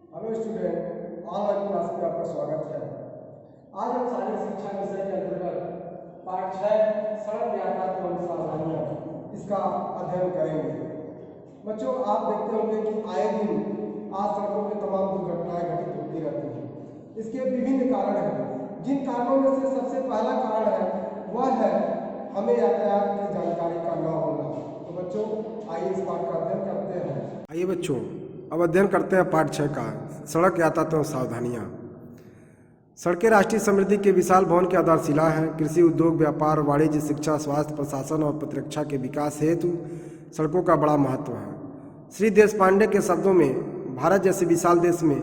Hello student, online class में आपका स्वागत है। आज हम शारीरिक शिक्षा विषय के अंतर्गत पाठ 6 सड़क यातायात एवं सावधानियां इसका अध्ययन करेंगे। बच्चों, आप देखते होंगे कि आए दिन आज सड़कों पर तमाम दुर्घटनाएं घटित होती रहती हैं। इसके विभिन्न कारण हैं। जिन कारणों में से सबसे पहला कारण है वह है हमें यातायात की जानकारी का न होना। तो बच्चों, आइए इस पाठ का अध्ययन करते हैं। आइए बच्चों, अब अध्ययन करते हैं पाठ 6 का सड़क यातायात एवं सावधानियाँ। सड़कें राष्ट्रीय समृद्धि के विशाल भवन की आधारशिला हैं। कृषि, उद्योग, व्यापार, वाणिज्य, शिक्षा, स्वास्थ्य, प्रशासन और प्रतिरक्षा के विकास हेतु सड़कों का बड़ा महत्व है। श्री देशपांडे के शब्दों में, भारत जैसे विशाल देश में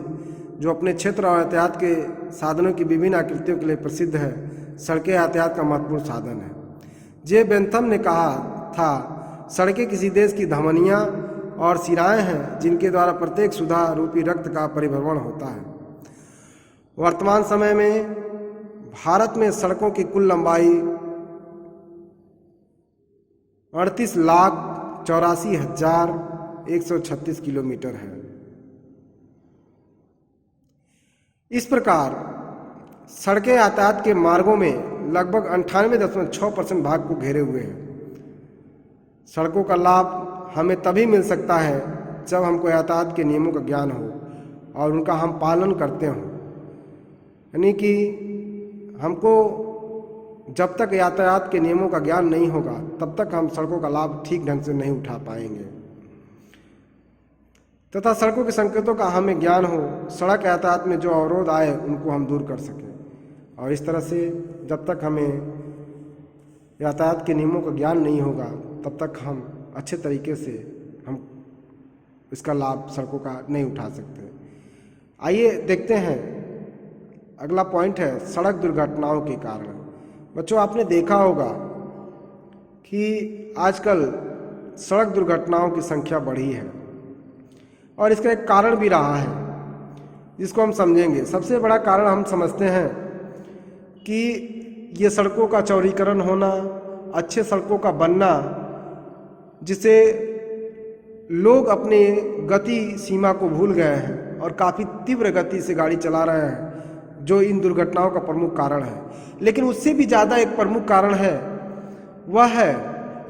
जो अपने क्षेत्र और यातायात के साधनों की विभिन्न आकृतियों के लिए प्रसिद्ध है, सड़कें यातायात का महत्वपूर्ण साधन है। जे बेंथम ने कहा था, सड़कें किसी देश की धमनियाँ और सिराएं हैं जिनके द्वारा प्रत्येक सुधा रूपी रक्त का परिभ्रमण होता है। वर्तमान समय में भारत में सड़कों की कुल लंबाई 38,84,136 किलोमीटर है। इस प्रकार सड़कें यातायात के मार्गों में लगभग 98.6% भाग को घेरे हुए हैं। सड़कों का लाभ हमें तभी मिल सकता है जब हमको यातायात के नियमों का ज्ञान हो और उनका हम पालन करते हों। यानी कि हमको जब तक यातायात के नियमों का ज्ञान नहीं होगा तब तक हम सड़कों का लाभ ठीक ढंग से नहीं उठा पाएंगे, तथा सड़कों के संकेतों का हमें ज्ञान हो, सड़क यातायात में जो अवरोध आए उनको हम दूर कर सकें। और इस तरह से जब तक हमें यातायात के नियमों का ज्ञान नहीं होगा तब तक हम अच्छे तरीके से हम इसका लाभ सड़कों का नहीं उठा सकते। आइए देखते हैं, अगला पॉइंट है सड़क दुर्घटनाओं के कारण। बच्चों, आपने देखा होगा कि आजकल सड़क दुर्घटनाओं की संख्या बढ़ी है और इसका एक कारण भी रहा है जिसको हम समझेंगे। सबसे बड़ा कारण हम समझते हैं कि ये सड़कों का चौड़ीकरण होना, अच्छे सड़कों का बनना, जिससे लोग अपने गति सीमा को भूल गए हैं और काफ़ी तीव्र गति से गाड़ी चला रहे हैं, जो इन दुर्घटनाओं का प्रमुख कारण है। लेकिन उससे भी ज़्यादा एक प्रमुख कारण है, वह है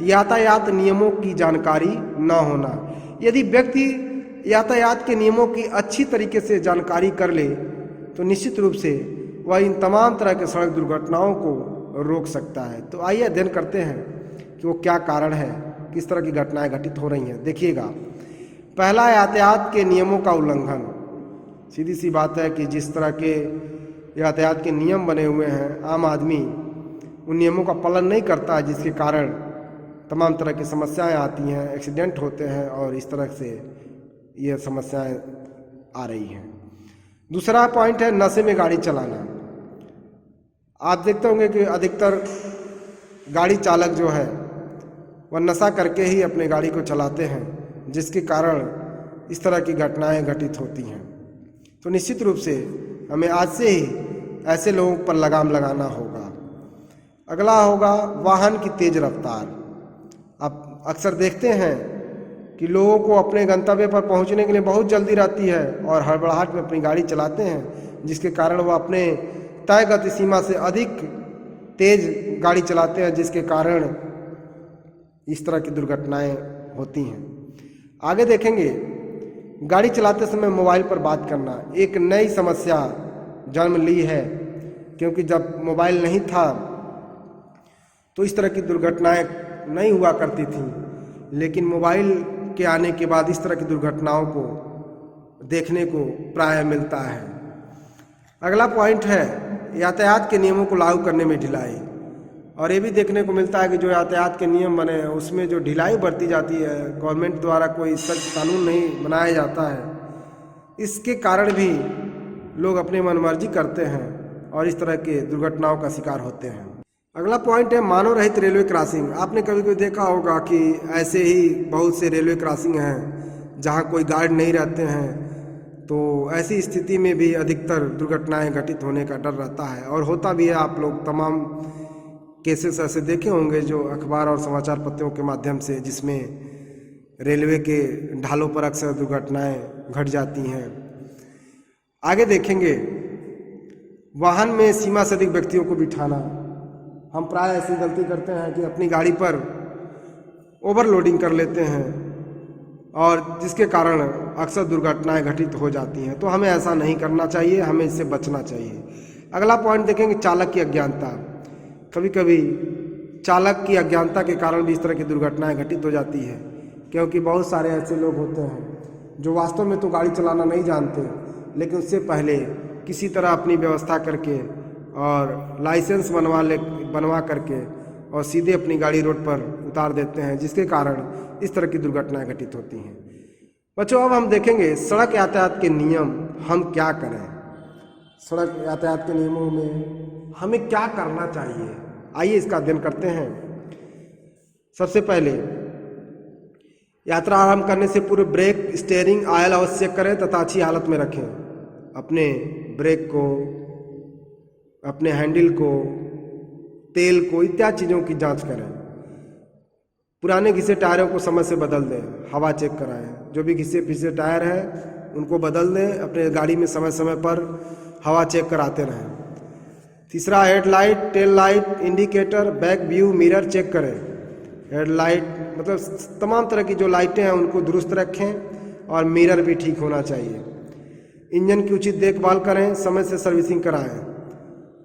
यातायात नियमों की जानकारी न होना। यदि व्यक्ति यातायात के नियमों की अच्छी तरीके से जानकारी कर ले तो निश्चित रूप से वह इन तमाम तरह के सड़क दुर्घटनाओं को रोक सकता है। तो आइए अध्ययन करते हैं कि वो क्या कारण है, किस तरह की घटनाएं घटित हो रही हैं। देखिएगा, पहला, यातायात के नियमों का उल्लंघन। सीधी सी बात है कि जिस तरह के यातायात के नियम बने हुए हैं, आम आदमी उन नियमों का पालन नहीं करता, जिसके कारण तमाम तरह की समस्याएं आती हैं, एक्सीडेंट होते हैं और इस तरह से ये समस्याएं आ रही हैं। दूसरा पॉइंट है नशे में गाड़ी चलाना। आप देखते होंगे कि अधिकतर गाड़ी चालक जो है वह नशा करके ही अपने गाड़ी को चलाते हैं, जिसके कारण इस तरह की घटनाएं घटित होती हैं। तो निश्चित रूप से हमें आज से ही ऐसे लोगों पर लगाम लगाना होगा। अगला होगा वाहन की तेज रफ्तार। आप अक्सर देखते हैं कि लोगों को अपने गंतव्य पर पहुंचने के लिए बहुत जल्दी रहती है और हड़बड़ाहट में अपनी गाड़ी चलाते हैं, जिसके कारण वह अपने तय गति सीमा से अधिक तेज गाड़ी चलाते हैं, जिसके कारण इस तरह की दुर्घटनाएं होती हैं। आगे देखेंगे, गाड़ी चलाते समय मोबाइल पर बात करना एक नई समस्या जन्म ली है, क्योंकि जब मोबाइल नहीं था तो इस तरह की दुर्घटनाएं नहीं हुआ करती थीं, लेकिन मोबाइल के आने के बाद इस तरह की दुर्घटनाओं को देखने को प्राय मिलता है। अगला पॉइंट है यातायात के नियमों को लागू करने में ढिलाई। और ये भी देखने को मिलता है कि जो यातायात के नियम बने हैं उसमें जो ढिलाई बरती जाती है, गवर्नमेंट द्वारा कोई सख्त कानून नहीं बनाया जाता है, इसके कारण भी लोग अपनी मनमर्जी करते हैं और इस तरह के दुर्घटनाओं का शिकार होते हैं। अगला पॉइंट है मानव रहित रेलवे क्रॉसिंग। आपने कभी कभी देखा होगा कि ऐसे ही बहुत से रेलवे क्रॉसिंग हैं जहां कोई गार्ड नहीं रहते हैं, तो ऐसी स्थिति में भी अधिकतर दुर्घटनाएं घटित होने का डर रहता है और होता भी है। आप लोग तमाम केसेस ऐसे देखे होंगे जो अखबार और समाचार पत्रों के माध्यम से, जिसमें रेलवे के ढालों पर अक्सर दुर्घटनाएं घट जाती हैं। आगे देखेंगे वाहन में सीमा से अधिक व्यक्तियों को बिठाना। हम प्राय ऐसी गलती करते हैं कि अपनी गाड़ी पर ओवरलोडिंग कर लेते हैं और जिसके कारण अक्सर दुर्घटनाएं घटित हो जाती हैं। तो हमें ऐसा नहीं करना चाहिए, हमें इससे बचना चाहिए। अगला पॉइंट देखेंगे चालक की अज्ञानता। कभी कभी चालक की अज्ञानता के कारण भी इस तरह की दुर्घटनाएं घटित हो जाती है, क्योंकि बहुत सारे ऐसे लोग होते हैं जो वास्तव में तो गाड़ी चलाना नहीं जानते, लेकिन उससे पहले किसी तरह अपनी व्यवस्था करके और लाइसेंस बनवा करके और सीधे अपनी गाड़ी रोड पर उतार देते हैं, जिसके कारण इस तरह की दुर्घटनाएं घटित होती हैं। बच्चों, अब हम देखेंगे सड़क यातायात के नियम हम क्या करें। सड़क यातायात के नियमों में हमें क्या करना चाहिए, आइए इसका अध्ययन करते हैं। सबसे पहले यात्रा आरंभ करने से पूर्व ब्रेक, स्टीयरिंग ऑयल अवश्य चेक करें तथा अच्छी हालत में रखें। अपने ब्रेक को, अपने हैंडल को, तेल को, इत्यादि चीज़ों की जांच करें। पुराने घिसे टायरों को समय से बदल दें, हवा चेक कराएं। जो भी घिसे पिसे टायर हैं उनको बदल दें। अपने गाड़ी में समय समय पर हवा चेक कराते रहें। तीसरा, headlight, tail light, indicator, back view mirror check करें। हेडलाइट मतलब तमाम तरह की जो लाइटें हैं उनको दुरुस्त रखें और मिरर भी ठीक होना चाहिए। इंजन की उचित देखभाल करें, समय से सर्विसिंग कराएं।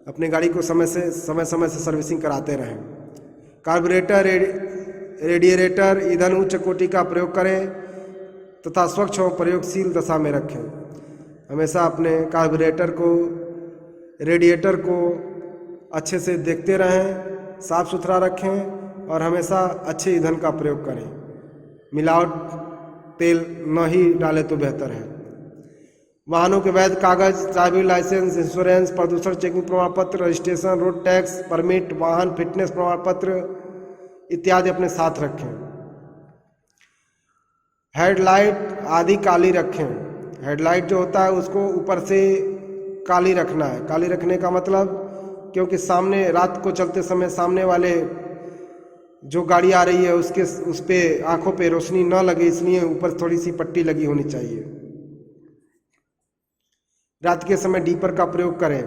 अपनी गाड़ी को समय से सर्विसिंग कराते रहें। कार्बोरेटर, रेडिएटर, ईंधन उच्च कोटि का प्रयोग करें तथा स्वच्छ और प्रयोगशील दशा में रखें। हमेशा अपने कार्बोरेटर को, रेडिएटर को अच्छे से देखते रहें, साफ सुथरा रखें और हमेशा अच्छे ईंधन का प्रयोग करें। मिलावट तेल न ही डालें तो बेहतर है। वाहनों के वैध कागज, ड्राइविंग लाइसेंस, इंश्योरेंस, प्रदूषण चेकिंग प्रमाण पत्र, रजिस्ट्रेशन, रोड टैक्स परमिट, वाहन फिटनेस प्रमाण पत्र इत्यादि अपने साथ रखें। हेडलाइट आदि काली रखें। हेडलाइट जो होता है उसको ऊपर से काली रखना है। काली रखने का मतलब, क्योंकि सामने रात को चलते समय सामने वाले जो गाड़ी आ रही है उस पे आंखों पे रोशनी न लगे, इसलिए ऊपर थोड़ी सी पट्टी लगी होनी चाहिए। रात के समय डीपर का प्रयोग करें।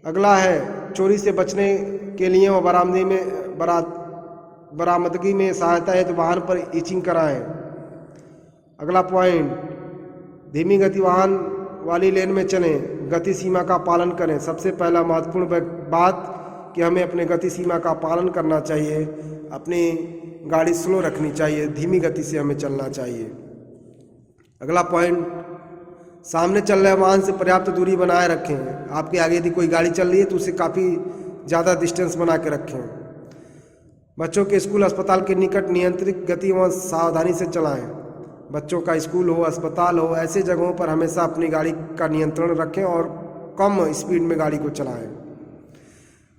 अगला है चोरी से बचने के लिए और बरामदगी में सहायता है तो वाहन पर ईचिंग कराएं। अगला पॉइंट, धीमी गति वाहन वाली लेन में चलें, गति सीमा का पालन करें। सबसे पहला महत्वपूर्ण बात कि हमें अपने गति सीमा का पालन करना चाहिए, अपनी गाड़ी स्लो रखनी चाहिए, धीमी गति से हमें चलना चाहिए। अगला पॉइंट, सामने चल रहे वाहन से पर्याप्त दूरी बनाए रखें। आपके आगे यदि कोई गाड़ी चल रही है तो उससे काफ़ी ज़्यादा डिस्टेंस बना के रखें। बच्चों के स्कूल अस्पताल के निकट नियंत्रित गति व सावधानी से चलाएं। बच्चों का स्कूल हो, अस्पताल हो, ऐसे जगहों पर हमेशा अपनी गाड़ी का नियंत्रण रखें और कम स्पीड में गाड़ी को चलाएं।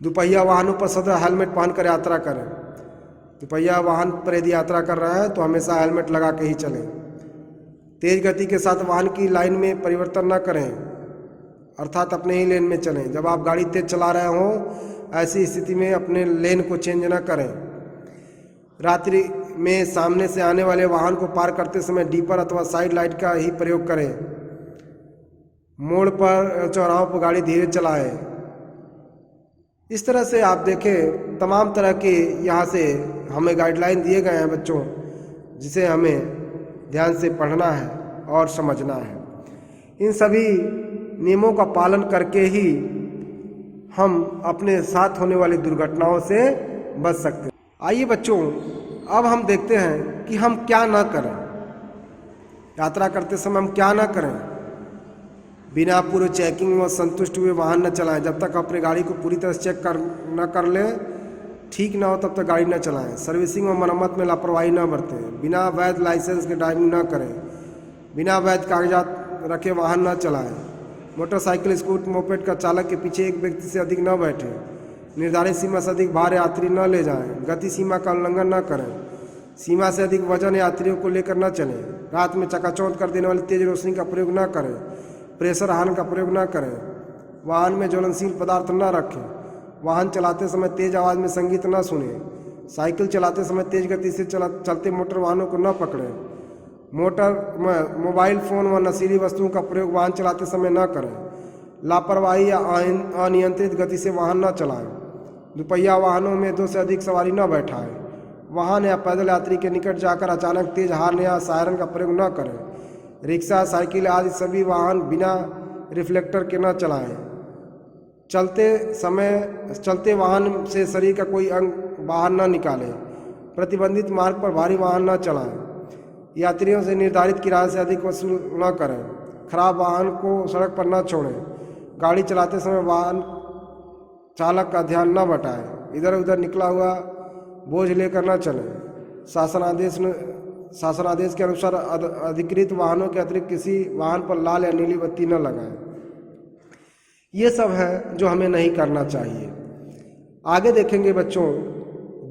दुपहिया वाहनों पर सदा हेलमेट पहनकर यात्रा करें। दुपहिया वाहन पर यदि यात्रा कर रहा है तो हमेशा हेलमेट लगा के ही चलें। तेज गति के साथ वाहन की लाइन में परिवर्तन न करें, अर्थात अपने ही लेन में चलें। जब आप गाड़ी तेज चला रहे हों ऐसी स्थिति में अपने लेन को चेंज न करें। रात्रि में सामने से आने वाले वाहन को पार करते समय डीपर अथवा साइड लाइट का ही प्रयोग करें। मोड़ पर, चौराहों पर गाड़ी धीरे चलाएं। इस तरह से आप देखें तमाम तरह के यहाँ से हमें गाइडलाइन दिए गए हैं बच्चों, जिसे हमें ध्यान से पढ़ना है और समझना है। इन सभी नियमों का पालन करके ही हम अपने साथ होने वाली दुर्घटनाओं से बच सकते हैं। आइए बच्चों, अब हम देखते हैं कि हम क्या ना करें। यात्रा करते समय हम क्या ना करें। बिना पूर्व चेकिंग व संतुष्ट हुए वाहन न चलाएं। जब तक अपनी गाड़ी को पूरी तरह चेक न कर लें, ठीक ना हो तब तक गाड़ी न चलाएं। सर्विसिंग और मरम्मत में लापरवाही न बरतें। बिना वैध लाइसेंस के ड्राइविंग न करें। बिना वैध कागजात रखे वाहन न चलाएं। मोटरसाइकिल, स्कूटर, मोपेड का चालक के पीछे एक व्यक्ति से अधिक न बैठें। निर्धारित सीमा से अधिक भार यात्री न ले जाएं। गति सीमा का उल्लंघन न करें। सीमा से अधिक वजन यात्रियों को लेकर न चलें। रात में चकाचौंध कर देने वाली तेज रोशनी का प्रयोग न करें। प्रेशर हॉर्न का प्रयोग न करें। वाहन में ज्वलनशील पदार्थ न रखें। वाहन चलाते समय तेज आवाज़ में संगीत न सुनें। साइकिल चलाते समय तेज गति से चलते मोटर वाहनों को न पकड़ें। मोबाइल फ़ोन व नशीली वस्तुओं का प्रयोग वाहन चलाते समय न करें। लापरवाही या अनियंत्रित गति से वाहन न चलाएं। दुपहिया वाहनों में 2 से अधिक सवारी न बैठाएं। वाहन या पैदल यात्री के निकट जाकर अचानक तेज हॉर्न या सायरन का प्रयोग न करें। रिक्शा, साइकिल आदि सभी वाहन बिना रिफ्लेक्टर के न चलाएं। चलते वाहन से शरीर का कोई अंग बाहर न निकालें। प्रतिबंधित मार्ग पर भारी वाहन न चलाएं। यात्रियों से निर्धारित किराए से अधिक वसूल न करें। खराब वाहन को सड़क पर न छोड़ें। गाड़ी चलाते समय वाहन चालक का ध्यान न भटकाएं। इधर उधर निकला हुआ बोझ लेकर न चलें। शासन आदेश के अनुसार अधिकृत वाहनों के अतिरिक्त किसी वाहन पर लाल या नीली बत्ती न लगाएं। ये सब है जो हमें नहीं करना चाहिए। आगे देखेंगे बच्चों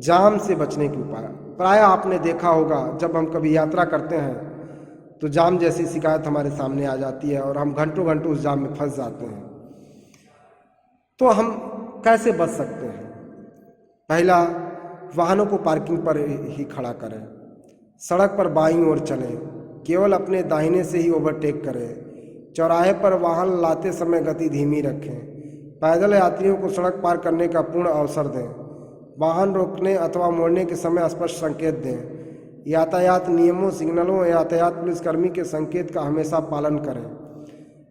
जाम से बचने के उपाय। प्राय आपने देखा होगा जब हम कभी यात्रा करते हैं तो जाम जैसी शिकायत हमारे सामने आ जाती है और हम घंटों घंटों उस जाम में फंस जाते हैं। तो हम कैसे बच सकते हैं? पहला, वाहनों को पार्किंग पर ही खड़ा करें। सड़क पर बाईं ओर चलें। केवल अपने दाहिने से ही ओवरटेक करें। चौराहे पर वाहन लाते समय गति धीमी रखें। पैदल यात्रियों को सड़क पार करने का पूर्ण अवसर दें। वाहन रोकने अथवा मोड़ने के समय स्पष्ट संकेत दें। यातायात नियमों, सिग्नलों, यातायात पुलिसकर्मी के संकेत का हमेशा पालन करें।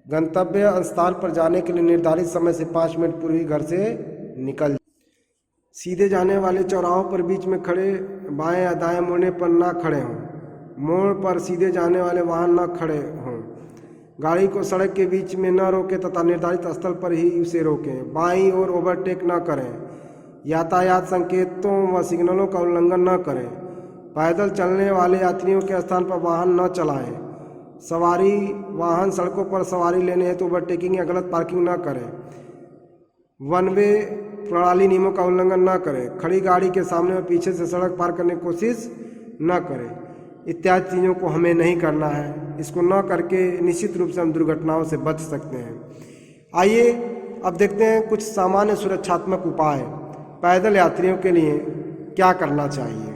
गंतव्य स्थान पर जाने के लिए निर्धारित समय से 5 मिनट पूर्व ही घर से निकल। सीधे जाने वाले चौराहों पर बीच में खड़े बाएं या दाएं मुड़ने पर ना खड़े हों। मोड़ पर सीधे जाने वाले वाहन न खड़े हों। गाड़ी को सड़क के बीच में न रोकें तथा निर्धारित स्थल पर ही उसे रोकें। बाईं ओर ओवरटेक न करें। यातायात संकेतों व सिग्नलों का उल्लंघन न करें। पैदल चलने वाले यात्रियों के स्थान पर वाहन न चलाएं। सवारी वाहन सड़कों पर सवारी लेने हेतु ओवरटेकिंग या गलत पार्किंग न करें। वन वे प्रणाली नियमों का उल्लंघन न करें। खड़ी गाड़ी के सामने और पीछे से सड़क पार करने की कोशिश न करें। इत्यादि चीज़ों को हमें नहीं करना है। इसको न करके निश्चित रूप से हम दुर्घटनाओं से बच सकते हैं। आइए अब देखते हैं कुछ सामान्य सुरक्षात्मक उपाय पैदल यात्रियों के लिए क्या करना चाहिए।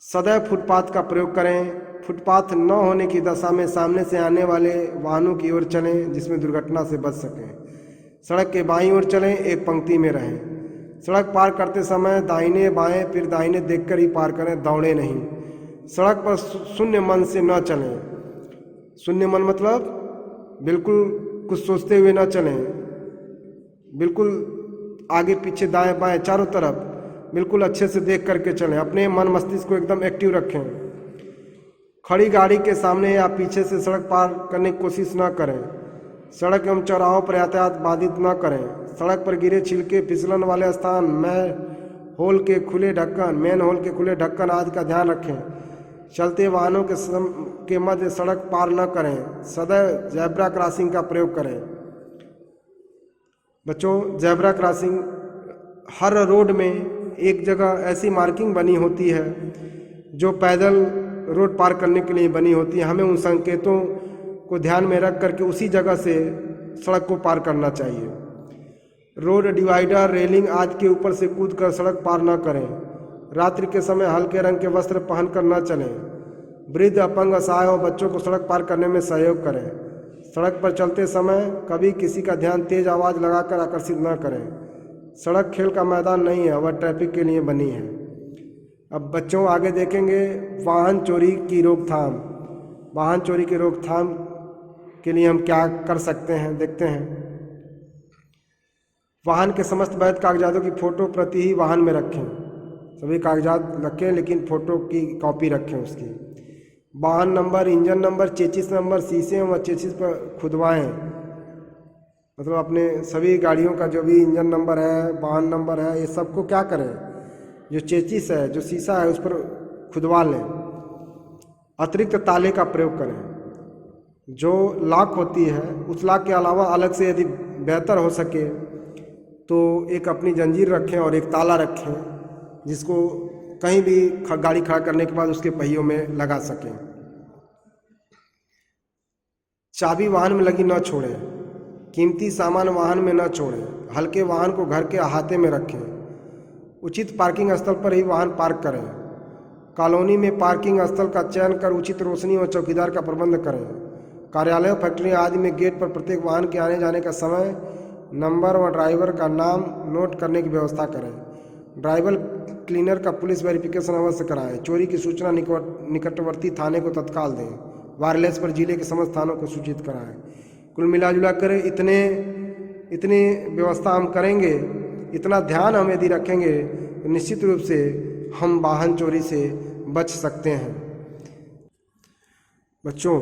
सदैव फुटपाथ का प्रयोग करें। फुटपाथ न होने की दशा में सामने से आने वाले वाहनों की ओर चलें जिसमें दुर्घटना से बच सकें। सड़क के बाईं ओर चलें, एक पंक्ति में रहें। सड़क पार करते समय दाहिने बाएं फिर दाहिने देखकर ही पार करें, दौड़े नहीं। सड़क पर शून्य मन से न चलें। शून्य मन मतलब बिल्कुल कुछ सोचते हुए न चलें। बिल्कुल आगे पीछे दाएं बाएं चारों तरफ बिल्कुल अच्छे से देख करके चलें। अपने मन मस्तिष्क को एकदम एक्टिव रखें। खड़ी गाड़ी के सामने या पीछे से सड़क पार करने की कोशिश न करें। सड़क एवं चौराहों पर यातायात बाधित न करें। सड़क पर गिरे छिलके, फिसलन वाले स्थान, मेन होल के खुले ढक्कन आदि का ध्यान रखें। चलते वाहनों के मध्य सड़क पार न करें। सदैव ज़ेब्रा क्रॉसिंग का प्रयोग करें। बच्चों, ज़ेब्रा क्रॉसिंग हर रोड में एक जगह ऐसी मार्किंग बनी होती है जो पैदल रोड पार करने के लिए बनी होती है। हमें उन संकेतों को ध्यान में रख करके उसी जगह से सड़क को पार करना चाहिए। रोड डिवाइडर, रेलिंग आदि के ऊपर से कूदकर सड़क पार न करें। रात्रि के समय हल्के रंग के वस्त्र पहनकर न चलें। वृद्ध, अपंग, असहाय और बच्चों को सड़क पार करने में सहयोग करें। सड़क पर चलते समय कभी किसी का ध्यान तेज आवाज़ लगाकर आकर्षित न करें। सड़क खेल का मैदान नहीं है, वह ट्रैफिक के लिए बनी है। अब बच्चों आगे देखेंगे वाहन चोरी की रोकथाम। वाहन चोरी की रोकथाम के लिए हम क्या कर सकते हैं, देखते हैं। वाहन के समस्त वैध कागजातों की फ़ोटो प्रति ही वाहन में रखें। सभी कागजात रखें लेकिन फ़ोटो की कॉपी रखें उसकी। वाहन number, engine number, chassis number शीशे व चेसिस पर खुदवाएँ। मतलब अपने सभी गाड़ियों का जो भी इंजन नंबर है, वाहन नंबर है, ये सबको क्या करें, जो चेसिस है, जो शीशा है, उस पर खुदवा लें। अतिरिक्त ताले का प्रयोग करें। जो लॉक होती है उस लॉक के अलावा अलग से यदि बेहतर हो सके तो एक अपनी जंजीर रखें और एक ताला रखें जिसको कहीं भी गाड़ी खड़ा करने के बाद उसके पहियों में लगा सकें। चाबी वाहन में लगी न छोड़ें। कीमती सामान वाहन में न छोड़ें। हल्के वाहन को घर के अहाते में रखें। उचित पार्किंग स्थल पर ही वाहन पार्क करें। कॉलोनी में पार्किंग स्थल का चयन कर उचित रोशनी और चौकीदार का प्रबंध करें। कार्यालयों, फैक्ट्रियों आदि में गेट पर प्रत्येक वाहन के आने जाने का समय, नंबर व ड्राइवर का नाम नोट करने की व्यवस्था करें। ड्राइवर क्लीनर का पुलिस वेरिफिकेशन अवश्य कराएं। चोरी की सूचना निकटवर्ती थाने को तत्काल दें। वायरलेस पर जिले के समस्त थानों को सूचित कराएं। कुल मिला कर इतनी व्यवस्था हम करेंगे, इतना ध्यान हम यदि रखेंगे तो निश्चित रूप से हम वाहन चोरी से बच सकते हैं। बच्चों,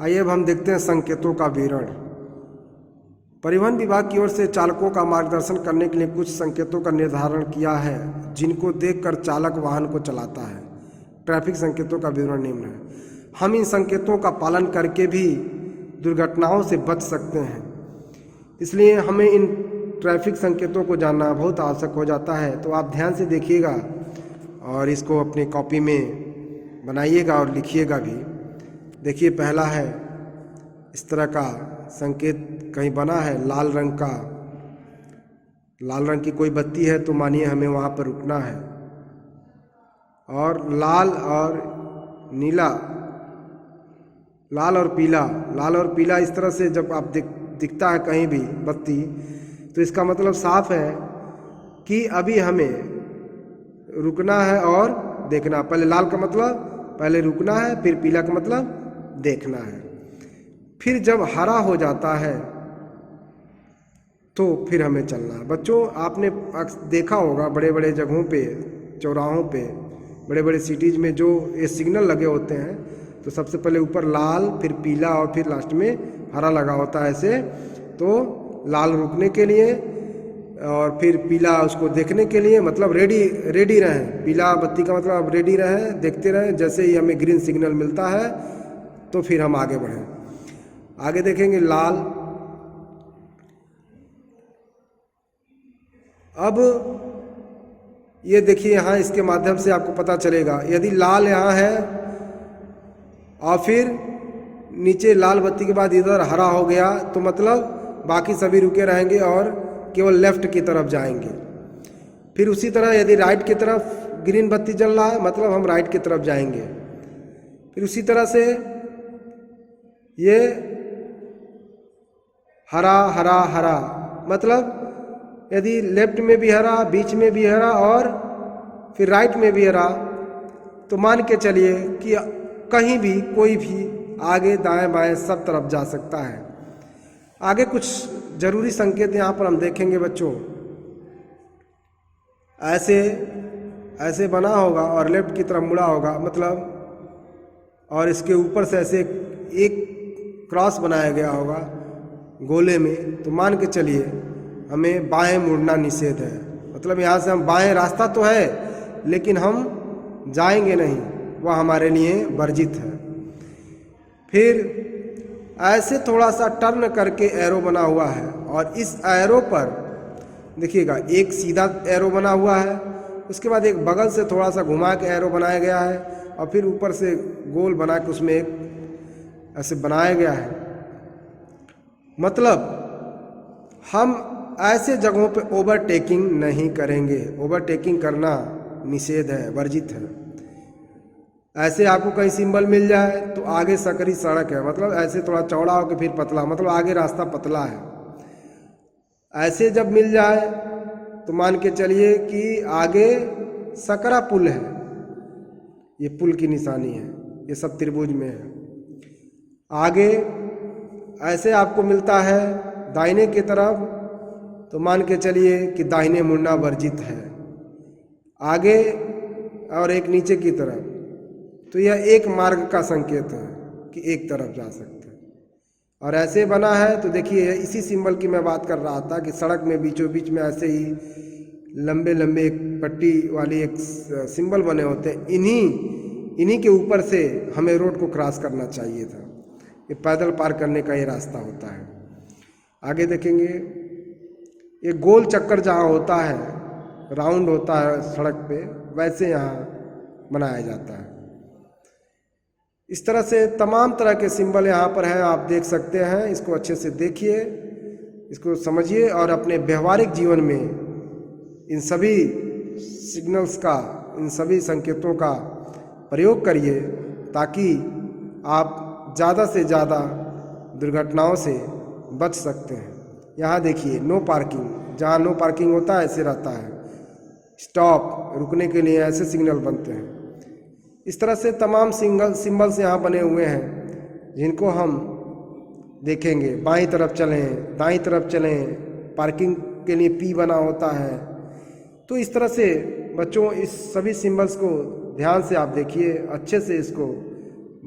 आइए अब हम देखते हैं संकेतों का विवरण। परिवहन विभाग की ओर से चालकों का मार्गदर्शन करने के लिए कुछ संकेतों का निर्धारण किया है, जिनको देखकर चालक वाहन को चलाता है। ट्रैफिक संकेतों का विवरण निम्न है। हम इन संकेतों का पालन करके भी दुर्घटनाओं से बच सकते हैं, इसलिए हमें इन ट्रैफिक संकेतों को जानना बहुत आवश्यक हो जाता है। तो आप ध्यान से देखिएगा और इसको अपनी कॉपी में बनाइएगा और लिखिएगा भी। देखिए, पहला है इस तरह का संकेत कहीं बना है, लाल रंग की कोई बत्ती है तो मानिए हमें वहाँ पर रुकना है। और लाल और पीला इस तरह से जब आप दिखता है कहीं भी बत्ती, तो इसका मतलब साफ है कि अभी हमें रुकना है और देखना। पहले लाल का मतलब पहले रुकना है, फिर पीला का मतलब देखना है। फिर जब हरा हो जाता है तो फिर हमें चलना है। बच्चों, आपने देखा होगा बड़े बड़े जगहों पे, चौराहों पे, बड़े बड़े सिटीज़ में जो ये सिग्नल लगे होते हैं, तो सबसे पहले ऊपर लाल, फिर पीला और फिर लास्ट में हरा लगा होता है ऐसे। तो लाल रुकने के लिए और फिर पीला उसको देखने के लिए, मतलब रेडी रहें। पीला बत्ती का मतलब आप रेडी रहें, देखते रहें। जैसे ही हमें ग्रीन सिग्नल मिलता है तो फिर हम आगे बढ़ें। आगे देखेंगे लाल। अब ये देखिए, यहाँ इसके माध्यम से आपको पता चलेगा, यदि लाल यहाँ है और फिर नीचे लाल बत्ती के बाद इधर हरा हो गया, तो मतलब बाकी सभी रुके रहेंगे और केवल लेफ्ट की तरफ जाएंगे। फिर उसी तरह यदि राइट की तरफ ग्रीन बत्ती जल रहा है, मतलब हम राइट की तरफ जाएंगे। फिर उसी तरह से ये हरा हरा हरा, मतलब यदि लेफ्ट में भी हरा, बीच में भी हरा और फिर राइट में भी हरा, तो मान के चलिए कि कहीं भी कोई भी आगे दाएं बाएं सब तरफ जा सकता है। आगे कुछ जरूरी संकेत यहाँ पर हम देखेंगे बच्चों। ऐसे बना होगा और लेफ्ट की तरफ मुड़ा होगा, मतलब, और इसके ऊपर से ऐसे एक क्रॉस बनाया गया होगा गोले में, तो मान के चलिए हमें बाएं मुड़ना निषेध है। मतलब यहाँ से हम बाएं, रास्ता तो है लेकिन हम जाएंगे नहीं, वह हमारे लिए वर्जित है। फिर ऐसे थोड़ा सा टर्न करके एरो बना हुआ है और इस एरो पर देखिएगा एक सीधा एरो बना हुआ है, उसके बाद एक बगल से थोड़ा सा घुमा के एरो बनाया गया है और फिर ऊपर से गोल बना के उसमें एक ऐसे बनाया गया है। मतलब हम ऐसे जगहों पे ओवरटेकिंग नहीं करेंगे। ओवरटेकिंग करना निषेध है, वर्जित है। ऐसे आपको कहीं सिंबल मिल जाए तो आगे सकरी सड़क है, मतलब ऐसे थोड़ा चौड़ा होकर फिर पतला, मतलब आगे रास्ता पतला है। ऐसे जब मिल जाए तो मान के चलिए कि आगे सकरा पुल है, ये पुल की निशानी है, ये सब त्रिभुज में है। आगे ऐसे आपको मिलता है दाहिने की तरफ, तो मान के चलिए कि दाहिने मुड़ना वर्जित है। आगे और एक नीचे की तरफ, तो यह एक मार्ग का संकेत है कि एक तरफ जा सकते हैं। और ऐसे बना है तो देखिए, इसी सिंबल की मैं बात कर रहा था कि सड़क में बीचों बीच में ऐसे ही लंबे लंबे एक पट्टी वाली एक सिंबल बने होते हैं। इन्हीं के ऊपर से हमें रोड को क्रॉस करना चाहिए था। ये पैदल पार करने का ये रास्ता होता है। आगे देखेंगे, ये गोल चक्कर जहाँ होता है, राउंड होता है सड़क पे, वैसे यहाँ बनाया जाता है। इस तरह से तमाम तरह के सिंबल यहाँ पर हैं, आप देख सकते हैं। इसको अच्छे से देखिए, इसको समझिए और अपने व्यवहारिक जीवन में इन सभी सिग्नल्स का, इन सभी संकेतों का प्रयोग करिए ताकि आप ज़्यादा से ज़्यादा दुर्घटनाओं से बच सकते हैं। यहाँ देखिए नो पार्किंग, जहाँ नो पार्किंग होता है ऐसे रहता है, स्टॉप रुकने के लिए ऐसे सिग्नल बनते हैं। इस तरह से तमाम सिंबल्स यहाँ बने हुए हैं जिनको हम देखेंगे। बाईं तरफ चलें, दाईं तरफ चलें, पार्किंग के लिए पी बना होता है। तो इस तरह से बच्चों इस सभी सिंबल्स को ध्यान से आप देखिए, अच्छे से इसको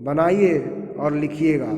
बनाइए और लिखिएगा।